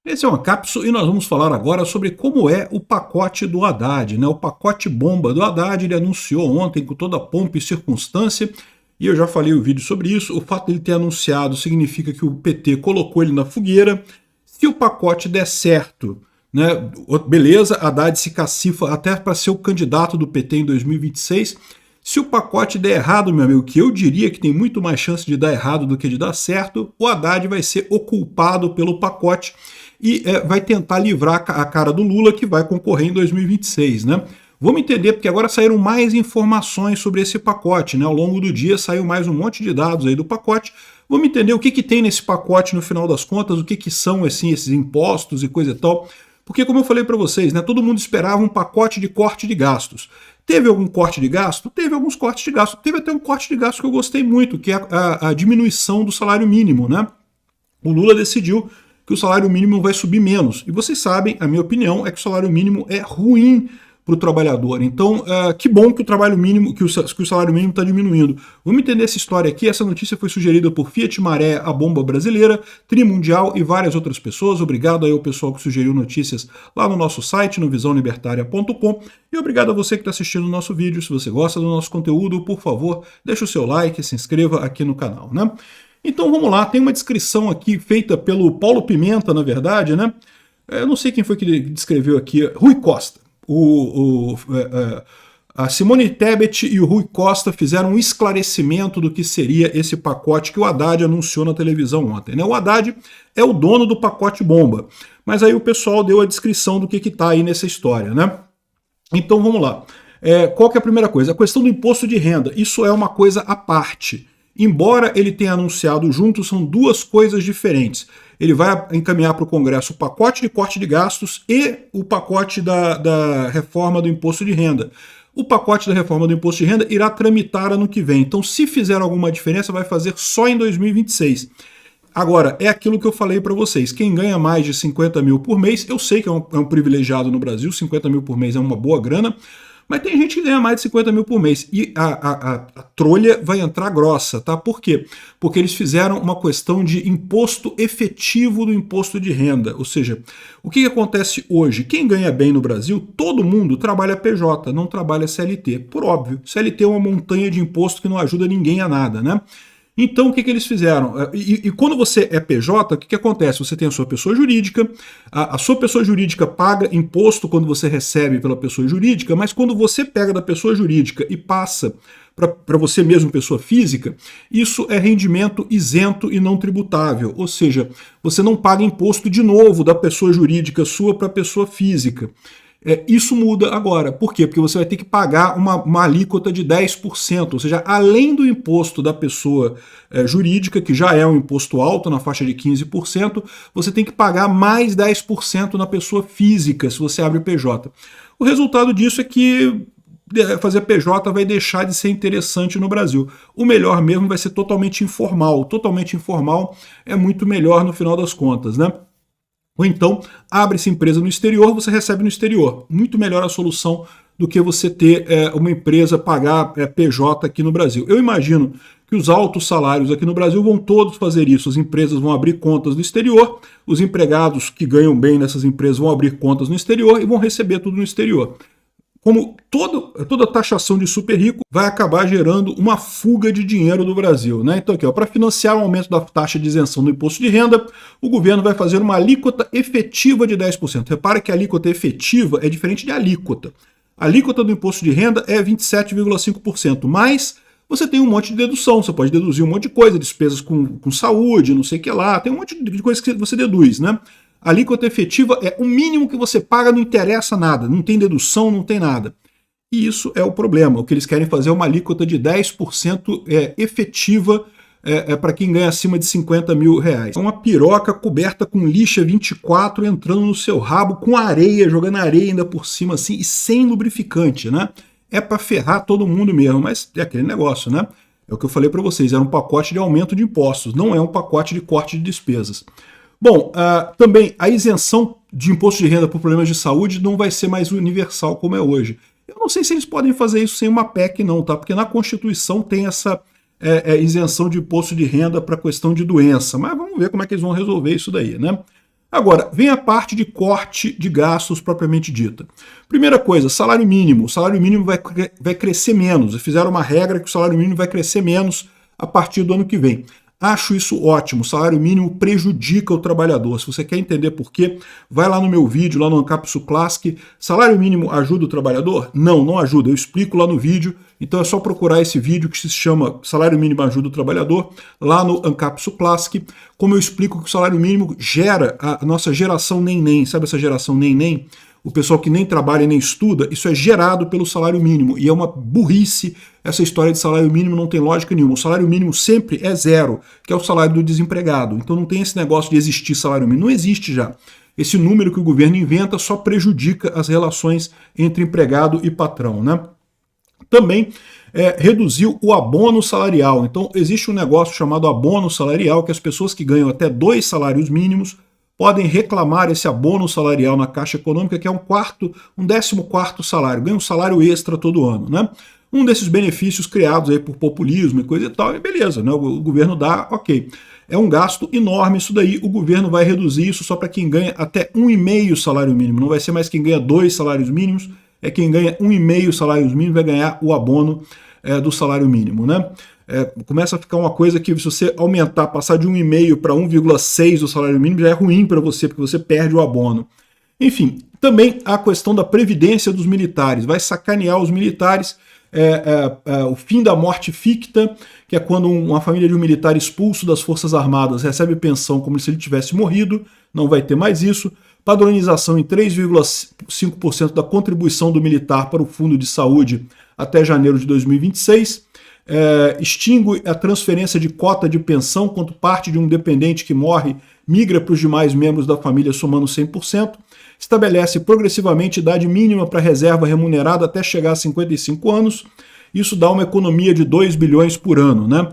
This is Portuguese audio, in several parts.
Esse é uma cápsula e nós vamos falar agora sobre como é o pacote do Haddad, né? O pacote bomba do Haddad. Ele anunciou ontem com toda a pompa e circunstância, e eu já falei o vídeo sobre isso. O fato de ele ter anunciado significa que o PT colocou ele na fogueira. Se o pacote der certo, né, beleza, Haddad se cacifa até para ser o candidato do PT em 2026. Se o pacote der errado, meu amigo, que eu diria que tem muito mais chance de dar errado do que de dar certo, o Haddad vai ser o culpado pelo pacote e vai tentar livrar a cara do Lula, que vai concorrer em 2026, né? Vamos entender, porque agora saíram mais informações sobre esse pacote, né? Ao longo do dia saiu mais um monte de dados aí do pacote. Vamos entender o que tem nesse pacote no final das contas, o que são assim, esses impostos e coisa e tal. Porque, como eu falei para vocês, né, todo mundo esperava um pacote de corte de gastos. Teve algum corte de gasto? Teve alguns cortes de gasto. Teve até um corte de gasto que eu gostei muito, que é a diminuição do salário mínimo, né? O Lula decidiu que o salário mínimo vai subir menos. E vocês sabem, a minha opinião é que o salário mínimo é ruim para o trabalhador. Então, que bom que o trabalho mínimo, que o salário mínimo está diminuindo. Vamos entender essa história aqui. Essa notícia foi sugerida por Fiat Maré, a bomba brasileira, Trimundial e várias outras pessoas. Obrigado aí ao pessoal que sugeriu notícias lá no nosso site, no visãolibertaria.com. E obrigado a você que está assistindo o nosso vídeo. Se você gosta do nosso conteúdo, por favor, deixe o seu like, se inscreva aqui no canal, né? Então vamos lá, tem uma descrição aqui feita pelo Paulo Pimenta, na verdade, né? Eu não sei quem foi que descreveu aqui, Rui Costa. A Simone Tebet e o Rui Costa fizeram um esclarecimento do que seria esse pacote que o Haddad anunciou na televisão ontem, né? O Haddad é o dono do pacote bomba, mas aí o pessoal deu a descrição do que está aí nessa história, né? Então vamos lá. Qual que é a primeira coisa? A questão do imposto de renda. Isso é uma coisa à parte. Embora ele tenha anunciado junto, são duas coisas diferentes. Ele vai encaminhar para o Congresso o pacote de corte de gastos e o pacote da reforma do imposto de renda. O pacote da reforma do imposto de renda irá tramitar ano que vem. Então, se fizer alguma diferença, vai fazer só em 2026. Agora, é aquilo que eu falei para vocês. Quem ganha mais de 50 mil por mês, eu sei que é um privilegiado no Brasil, 50 mil por mês é uma boa grana, mas tem gente que ganha mais de 50 mil por mês. E a trolha vai entrar grossa, tá? Por quê? Porque eles fizeram uma questão de imposto efetivo do imposto de renda. Ou seja, o que acontece hoje? Quem ganha bem no Brasil, todo mundo trabalha PJ, não trabalha CLT. Por óbvio, CLT é uma montanha de imposto que não ajuda ninguém a nada, né? Então, o que eles fizeram? E quando você é PJ, o que acontece? Você tem a sua pessoa jurídica, a sua pessoa jurídica paga imposto quando você recebe pela pessoa jurídica, mas quando você pega da pessoa jurídica e passa para você mesmo, pessoa física, isso é rendimento isento e não tributável, ou seja, você não paga imposto de novo da pessoa jurídica sua para a pessoa física. Isso muda agora. Por quê? Porque você vai ter que pagar uma alíquota de 10%, ou seja, além do imposto da pessoa jurídica, que já é um imposto alto, na faixa de 15%, você tem que pagar mais 10% na pessoa física, se você abre o PJ. O resultado disso é que fazer PJ vai deixar de ser interessante no Brasil. O melhor mesmo vai ser totalmente informal. Totalmente informal é muito melhor no final das contas, né? Ou então, abre-se empresa no exterior, você recebe no exterior. Muito melhor a solução do que você ter uma empresa pagar PJ aqui no Brasil. Eu imagino que os altos salários aqui no Brasil vão todos fazer isso. As empresas vão abrir contas no exterior, os empregados que ganham bem nessas empresas vão abrir contas no exterior e vão receber tudo no exterior. Como toda taxação de super rico vai acabar gerando uma fuga de dinheiro do Brasil, né? Então aqui, para financiar o aumento da taxa de isenção do imposto de renda, o governo vai fazer uma alíquota efetiva de 10%. Repara que a alíquota efetiva é diferente de alíquota. A alíquota do imposto de renda é 27,5%, mas você tem um monte de dedução, você pode deduzir um monte de coisa, despesas com saúde, não sei o que lá, tem um monte de coisas que você deduz, né? A alíquota efetiva é o mínimo que você paga, não interessa nada, não tem dedução, não tem nada. E isso é o problema. O que eles querem fazer é uma alíquota de 10% efetiva para quem ganha acima de 50 mil reais. É uma piroca coberta com lixa 24 entrando no seu rabo com areia, jogando areia ainda por cima assim e sem lubrificante, né? É para ferrar todo mundo mesmo, mas é aquele negócio, né? É o que eu falei para vocês, era um pacote de aumento de impostos, não é um pacote de corte de despesas. Bom, também a isenção de imposto de renda por problemas de saúde não vai ser mais universal como é hoje. Eu não sei se eles podem fazer isso sem uma PEC não, tá? Porque na Constituição tem essa isenção de imposto de renda para questão de doença, mas vamos ver como é que eles vão resolver isso daí, né? Agora, vem a parte de corte de gastos propriamente dita. Primeira coisa, salário mínimo. O salário mínimo vai crescer menos. Fizeram uma regra que o salário mínimo vai crescer menos a partir do ano que vem. Acho isso ótimo. O salário mínimo prejudica o trabalhador. Se você quer entender por quê, vai lá no meu vídeo, lá no Ancapsu Classic. Salário mínimo ajuda o trabalhador? Não, não ajuda. Eu explico lá no vídeo. Então é só procurar esse vídeo que se chama Salário Mínimo Ajuda o Trabalhador, lá no Ancapsu Classic. Como eu explico que o salário mínimo gera a nossa geração nem-nem. Sabe essa geração nem-nem? O pessoal que nem trabalha e nem estuda, isso é gerado pelo salário mínimo. E é uma burrice essa história de salário mínimo, não tem lógica nenhuma. O salário mínimo sempre é zero, que é o salário do desempregado. Então não tem esse negócio de existir salário mínimo. Não existe já. Esse número que o governo inventa só prejudica as relações entre empregado e patrão, né? Também reduziu o abono salarial. Então existe um negócio chamado abono salarial, que as pessoas que ganham até 2 salários mínimos podem reclamar esse abono salarial na Caixa Econômica, que é um 14º salário, ganha um salário extra todo ano, né? Um desses benefícios criados aí por populismo e coisa e tal, e beleza, né? O governo dá, ok. É um gasto enorme isso daí, o governo vai reduzir isso só para quem ganha até 1,5 salário mínimo, não vai ser mais quem ganha 2 salários mínimos, é quem ganha 1,5 salários mínimos vai ganhar o abono do salário mínimo, né? Começa a ficar uma coisa que se você aumentar, passar de 1,5 para 1,6 do salário mínimo, já é ruim para você, porque você perde o abono. Enfim, também a questão da previdência dos militares, vai sacanear os militares, o fim da morte ficta, que é quando uma família de um militar expulso das Forças Armadas recebe pensão como se ele tivesse morrido, não vai ter mais isso. Padronização em 3,5% da contribuição do militar para o Fundo de Saúde até janeiro de 2026. Extingue a transferência de cota de pensão quando parte de um dependente que morre migra para os demais membros da família somando 100%. Estabelece progressivamente idade mínima para reserva remunerada até chegar a 55 anos. Isso dá uma economia de 2 bilhões por ano, né?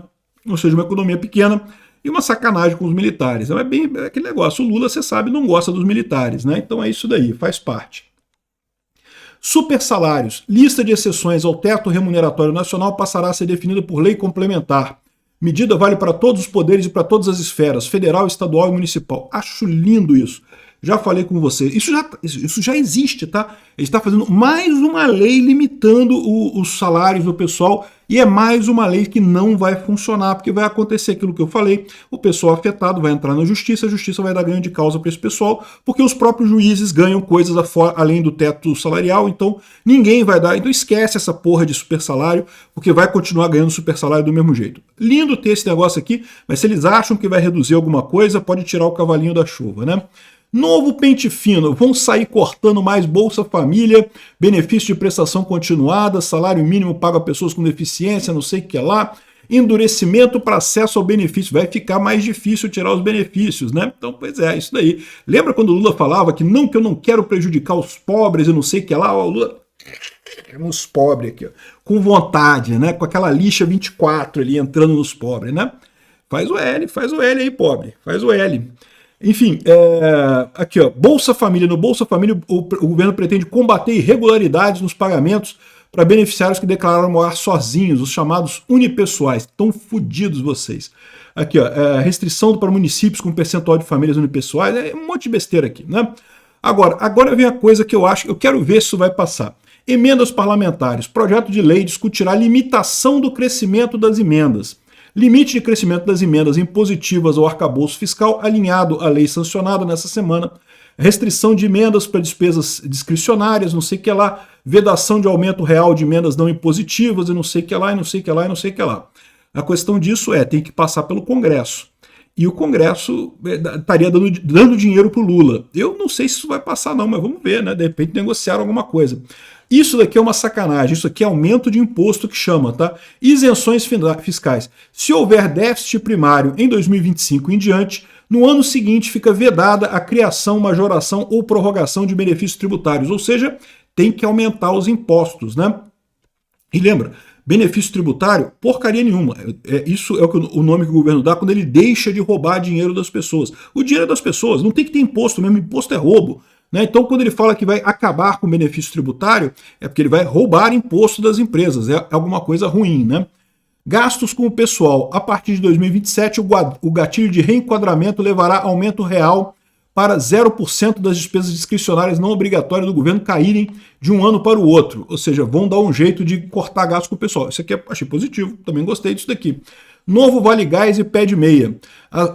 Ou seja, uma economia pequena e uma sacanagem com os militares. É bem aquele negócio. O Lula, você sabe, não gosta dos militares, né? Então é isso daí, faz parte. Super salários. Lista de exceções ao teto remuneratório nacional passará a ser definida por lei complementar. Medida vale para todos os poderes e para todas as esferas, federal, estadual e municipal. Acho lindo isso. Já falei com você. Isso já existe, tá? Ele está fazendo mais uma lei limitando os salários do pessoal e é mais uma lei que não vai funcionar, porque vai acontecer aquilo que eu falei, o pessoal afetado vai entrar na justiça, a justiça vai dar ganho de causa para esse pessoal, porque os próprios juízes ganham coisas além do teto salarial, então ninguém vai dar, então esquece essa porra de super salário, porque vai continuar ganhando super salário do mesmo jeito. Lindo ter esse negócio aqui, mas se eles acham que vai reduzir alguma coisa, pode tirar o cavalinho da chuva, né? Novo pente fino, vão sair cortando mais Bolsa Família, benefício de prestação continuada, salário mínimo pago a pessoas com deficiência, não sei o que lá, endurecimento para acesso ao benefício, vai ficar mais difícil tirar os benefícios, né? Então, pois é, isso daí. Lembra quando o Lula falava que eu não quero prejudicar os pobres e não sei o que lá, o Lula... Os pobres aqui, ó, com vontade, né? Com aquela lixa 24 ali entrando nos pobres, né? Faz o L aí, pobre, faz o L. Enfim, aqui ó, Bolsa Família. No Bolsa Família, o governo pretende combater irregularidades nos pagamentos para beneficiários que declararam morar sozinhos, os chamados unipessoais. Estão fodidos vocês. Aqui ó, restrição para municípios com percentual de famílias unipessoais, um monte de besteira aqui, né? Agora vem a coisa que eu quero ver se isso vai passar. Emendas parlamentares. Projeto de lei discutirá limitação do crescimento das emendas. Limite de crescimento das emendas impositivas ao arcabouço fiscal, alinhado à lei sancionada nessa semana. Restrição de emendas para despesas discricionárias, não sei o que lá. Vedação de aumento real de emendas não impositivas, e não sei o que lá, e não sei o que lá, e não sei o que lá. A questão disso tem que passar pelo Congresso. E o Congresso estaria dando dinheiro para o Lula. Eu não sei se isso vai passar não, mas vamos ver, né? De repente negociaram alguma coisa. Isso daqui é uma sacanagem, isso aqui é aumento de imposto que chama, tá? Isenções fiscais. Se houver déficit primário em 2025 em diante, no ano seguinte fica vedada a criação, majoração ou prorrogação de benefícios tributários, ou seja, tem que aumentar os impostos, né? E lembra, benefício tributário, porcaria nenhuma. Isso é o nome que o governo dá quando ele deixa de roubar dinheiro das pessoas. O dinheiro é das pessoas, não tem que ter imposto mesmo, imposto é roubo. Né? Então, quando ele fala que vai acabar com o benefício tributário, é porque ele vai roubar imposto das empresas, é alguma coisa ruim, né? Gastos com o pessoal. A partir de 2027, o gatilho de reenquadramento levará aumento real para 0% das despesas discricionárias não obrigatórias do governo caírem de um ano para o outro. Ou seja, vão dar um jeito de cortar gastos com o pessoal. Isso aqui achei positivo, também gostei disso daqui. Novo Vale Gás e Pé de Meia.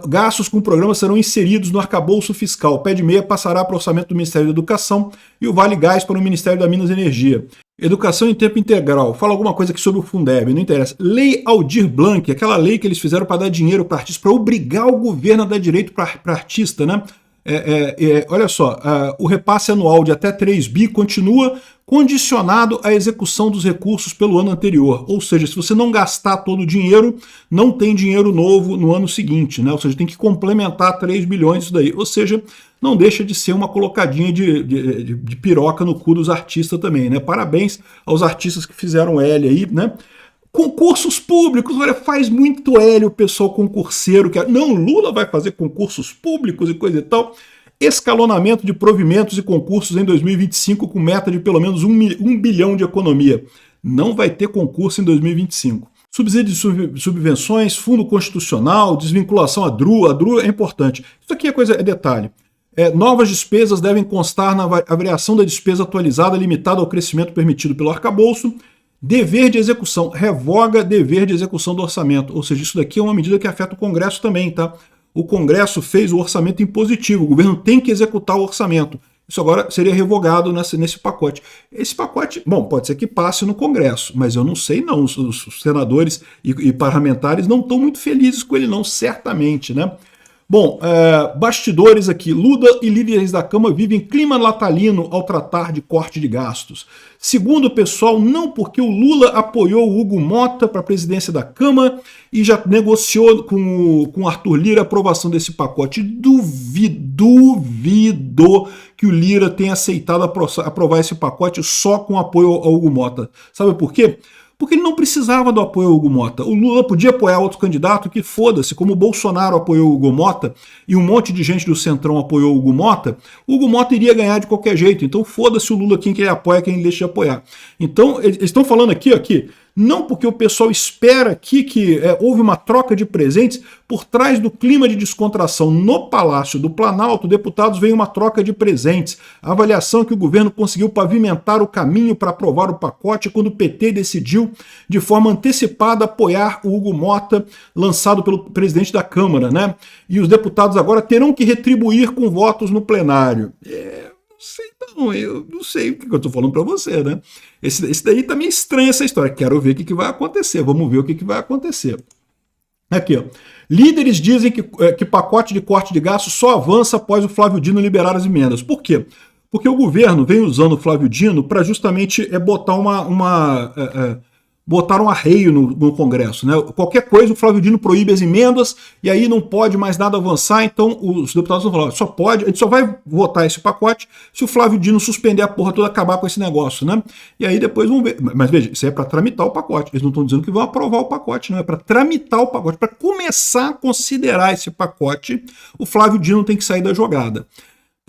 Gastos com o programa serão inseridos no arcabouço fiscal. O Pé de Meia passará para o orçamento do Ministério da Educação e o Vale Gás para o Ministério da Minas e Energia. Educação em tempo integral. Fala alguma coisa aqui sobre o Fundeb, não interessa. Lei Aldir Blanc, aquela lei que eles fizeram para dar dinheiro para artista, para obrigar o governo a dar direito para artista, né? Olha só, o repasse anual de até 3 bi continua condicionado à execução dos recursos pelo ano anterior. Ou seja, se você não gastar todo o dinheiro, não tem dinheiro novo no ano seguinte, né? Ou seja, tem que complementar 3 bilhões isso daí. Ou seja, não deixa de ser uma colocadinha de piroca no cu dos artistas também, né? Parabéns aos artistas que fizeram L aí, né? Concursos públicos, olha, faz muito L o pessoal concurseiro, que não, Lula vai fazer concursos públicos e coisa e tal. Escalonamento de provimentos e concursos em 2025 com meta de pelo menos 1 bilhão de economia. Não vai ter concurso em 2025. Subsídio de subvenções, fundo constitucional, desvinculação à DRU. A DRU é importante. Isso aqui é detalhe. Novas despesas devem constar na avaliação da despesa atualizada limitada ao crescimento permitido pelo arcabouço. Dever de execução, revoga dever de execução do orçamento. Ou seja, isso daqui é uma medida que afeta o Congresso também, tá? O Congresso fez o orçamento impositivo, o governo tem que executar o orçamento. Isso agora seria revogado nesse pacote. Esse pacote, bom, pode ser que passe no Congresso, mas eu não sei não, os senadores e parlamentares não estão muito felizes com ele não, certamente, né? Bom, bastidores aqui. Lula e líderes da Câmara vivem clima natalino ao tratar de corte de gastos. Segundo o pessoal, não porque o Lula apoiou o Hugo Mota para a presidência da Câmara e já negociou com o Arthur Lira a aprovação desse pacote. Duvido que o Lira tenha aceitado aprovar esse pacote só com apoio ao Hugo Mota. Sabe por quê? Porque ele não precisava do apoio ao Hugo Mota. O Lula podia apoiar outro candidato que foda-se, como o Bolsonaro apoiou o Hugo Mota e um monte de gente do Centrão apoiou o Hugo Mota iria ganhar de qualquer jeito. Então foda-se o Lula quem que ele apoia, quem ele deixa de apoiar. Então eles estão falando aqui, não porque o pessoal espera aqui que houve uma troca de presentes, por trás do clima de descontração no Palácio do Planalto, deputados veem uma troca de presentes. A avaliação é que o governo conseguiu pavimentar o caminho para aprovar o pacote quando o PT decidiu, de forma antecipada, apoiar o Hugo Mota, lançado pelo presidente da Câmara, né? E os deputados agora terão que retribuir com votos no plenário. Eu não sei o que eu estou falando para você, né? Esse daí também é estranho essa história. Quero ver o que vai acontecer. Vamos ver o que vai acontecer. Aqui, ó. Líderes dizem que pacote de corte de gastos só avança após o Flávio Dino liberar as emendas. Por quê? Porque o governo vem usando o Flávio Dino para justamente botar botar um arreio no Congresso, né? Qualquer coisa o Flávio Dino proíbe as emendas e aí não pode mais nada avançar, então os deputados vão falar, a gente só vai votar esse pacote se o Flávio Dino suspender a porra toda, acabar com esse negócio, né? E aí depois vamos ver. Mas veja, isso é para tramitar o pacote, eles não estão dizendo que vão aprovar o pacote, não, é para tramitar o pacote, para começar a considerar esse pacote, o Flávio Dino tem que sair da jogada.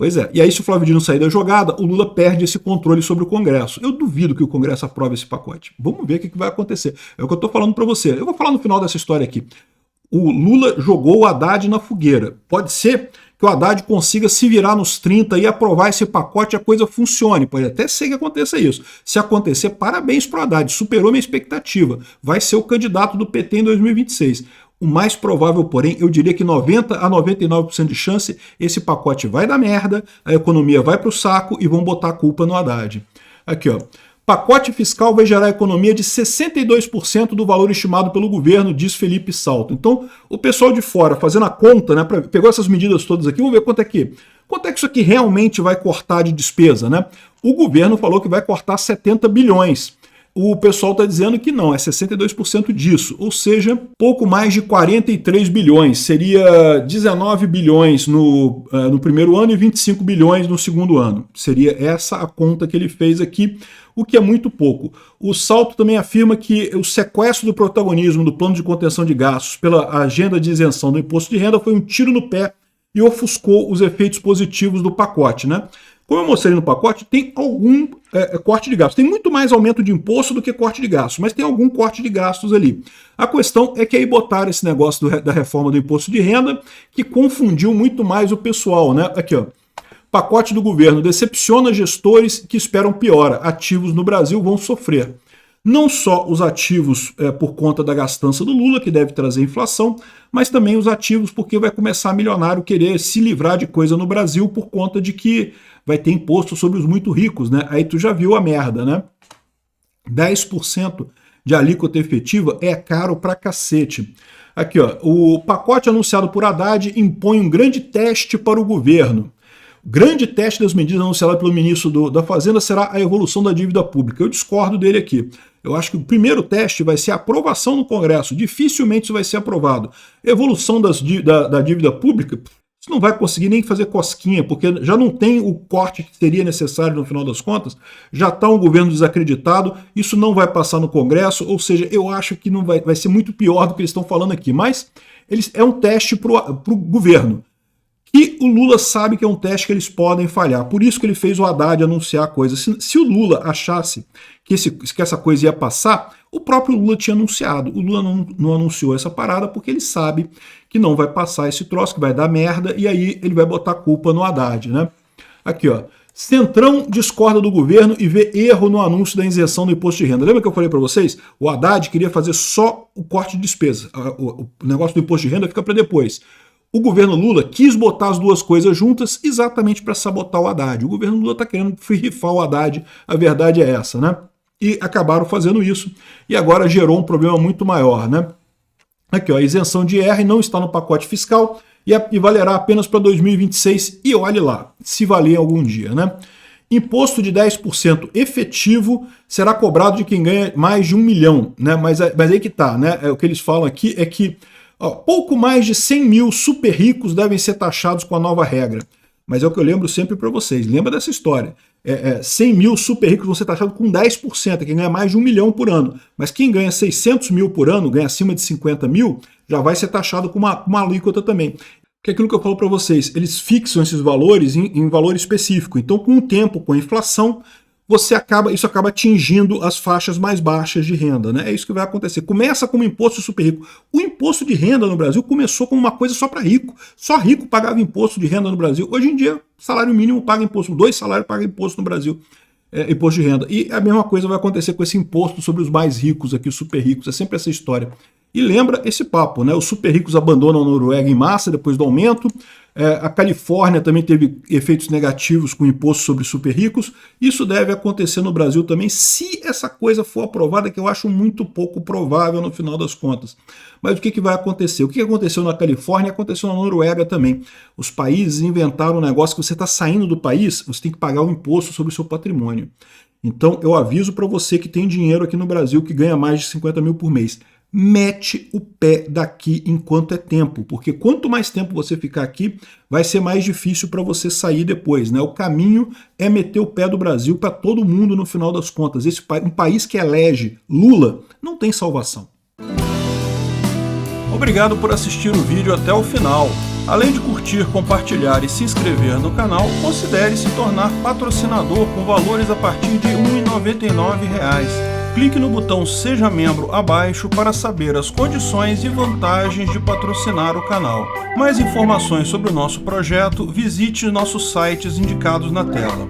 Pois é, e aí se o Flávio Dino sair da jogada, o Lula perde esse controle sobre o Congresso. Eu duvido que o Congresso aprove esse pacote. Vamos ver o que vai acontecer. É o que eu estou falando para você. Eu vou falar no final dessa história aqui. O Lula jogou o Haddad na fogueira. Pode ser que o Haddad consiga se virar nos 30 e aprovar esse pacote e a coisa funcione. Pode até ser que aconteça isso. Se acontecer, parabéns para o Haddad. Superou minha expectativa. Vai ser o candidato do PT em 2026. O mais provável, porém, eu diria que 90% a 99% de chance, esse pacote vai dar merda, a economia vai para o saco e vão botar a culpa no Haddad. Aqui, ó. Pacote fiscal vai gerar economia de 62% do valor estimado pelo governo, diz Felipe Salto. Então, o pessoal de fora, fazendo a conta, né, pegou essas medidas todas aqui, vamos ver quanto é que isso aqui realmente vai cortar de despesa, né? O governo falou que vai cortar 70 bilhões. O pessoal está dizendo que não, é 62% disso, ou seja, pouco mais de 43 bilhões. Seria 19 bilhões no primeiro ano e 25 bilhões no segundo ano. Seria essa a conta que ele fez aqui, o que é muito pouco. O Salto também afirma que o sequestro do protagonismo do plano de contenção de gastos pela agenda de isenção do imposto de renda foi um tiro no pé e ofuscou os efeitos positivos do pacote, né? Como eu mostrei no pacote, tem algum corte de gastos. Tem muito mais aumento de imposto do que corte de gastos, mas tem algum corte de gastos ali. A questão é que aí botaram esse negócio da reforma do imposto de renda, que confundiu muito mais o pessoal, né? Aqui, ó. Pacote do governo decepciona gestores que esperam piora. Ativos no Brasil vão sofrer. Não só os ativos por conta da gastança do Lula, que deve trazer inflação, mas também os ativos porque vai começar milionário querer se livrar de coisa no Brasil por conta de que vai ter imposto sobre os muito ricos, né? Aí tu já viu a merda, né? 10% de alíquota efetiva é caro pra cacete. Aqui, ó, o pacote anunciado por Haddad impõe um grande teste para o governo. O grande teste das medidas anunciadas pelo ministro da Fazenda será a evolução da dívida pública. Eu discordo dele aqui. Eu acho que o primeiro teste vai ser a aprovação no Congresso. Dificilmente isso vai ser aprovado. Evolução da dívida pública, isso não vai conseguir nem fazer cosquinha, porque já não tem o corte que seria necessário no final das contas, já está um governo desacreditado, isso não vai passar no Congresso, ou seja, eu acho que não vai ser muito pior do que eles estão falando aqui, mas é um teste para o governo. E o Lula sabe que é um teste que eles podem falhar. Por isso que ele fez o Haddad anunciar a coisa. Se o Lula achasse que essa coisa ia passar, o próprio Lula tinha anunciado. O Lula não anunciou essa parada porque ele sabe que não vai passar esse troço, que vai dar merda, e aí ele vai botar a culpa no Haddad, né? Aqui, ó. Centrão discorda do governo e vê erro no anúncio da isenção do imposto de renda. Lembra que eu falei para vocês? O Haddad queria fazer só o corte de despesa. O negócio do imposto de renda fica para depois. O governo Lula quis botar as duas coisas juntas exatamente para sabotar o Haddad. O governo Lula está querendo rifar o Haddad, a verdade é essa, né? E acabaram fazendo isso, e agora gerou um problema muito maior, né? Aqui, ó, a isenção de IR não está no pacote fiscal e valerá apenas para 2026, e olhe lá, se valer algum dia, né? Imposto de 10% efetivo será cobrado de quem ganha mais de 1 milhão, né? Mas aí que tá, né? O que eles falam aqui é que pouco mais de 100 mil super ricos devem ser taxados com a nova regra. Mas é o que eu lembro sempre para vocês. Lembra dessa história. 100 mil super ricos vão ser taxados com 10%, quem ganha mais de 1 milhão por ano. Mas quem ganha 600 mil por ano, ganha acima de 50 mil, já vai ser taxado com uma alíquota também. Porque é aquilo que eu falo para vocês, eles fixam esses valores em valor específico. Então, com o tempo, com a inflação, isso acaba atingindo as faixas mais baixas de renda, né? É isso que vai acontecer. Começa como imposto super rico. O imposto de renda no Brasil começou como uma coisa só para rico. Só rico pagava imposto de renda no Brasil. Hoje em dia, salário mínimo paga imposto, 2 salários pagam imposto no Brasil, imposto de renda. E a mesma coisa vai acontecer com esse imposto sobre os mais ricos aqui, os super ricos. É sempre essa história. E lembra esse papo, né? Os super ricos abandonam a Noruega em massa depois do aumento. A Califórnia também teve efeitos negativos com o imposto sobre super ricos. Isso deve acontecer no Brasil também, se essa coisa for aprovada, que eu acho muito pouco provável no final das contas. Mas o que vai acontecer? O que aconteceu na Califórnia aconteceu na Noruega também. Os países inventaram um negócio que você está saindo do país, você tem que pagar o imposto sobre o seu patrimônio. Então eu aviso para você que tem dinheiro aqui no Brasil que ganha mais de 50 mil por mês. Mete o pé daqui enquanto é tempo, porque quanto mais tempo você ficar aqui, vai ser mais difícil para você sair depois, né? O caminho é meter o pé do Brasil para todo mundo no final das contas. Um país que elege Lula não tem salvação. Obrigado por assistir o vídeo até o final. Além de curtir, compartilhar e se inscrever no canal, considere se tornar patrocinador com valores a partir de R$ 1,99. Clique no botão Seja Membro abaixo para saber as condições e vantagens de patrocinar o canal. Mais informações sobre o nosso projeto, visite nossos sites indicados na tela.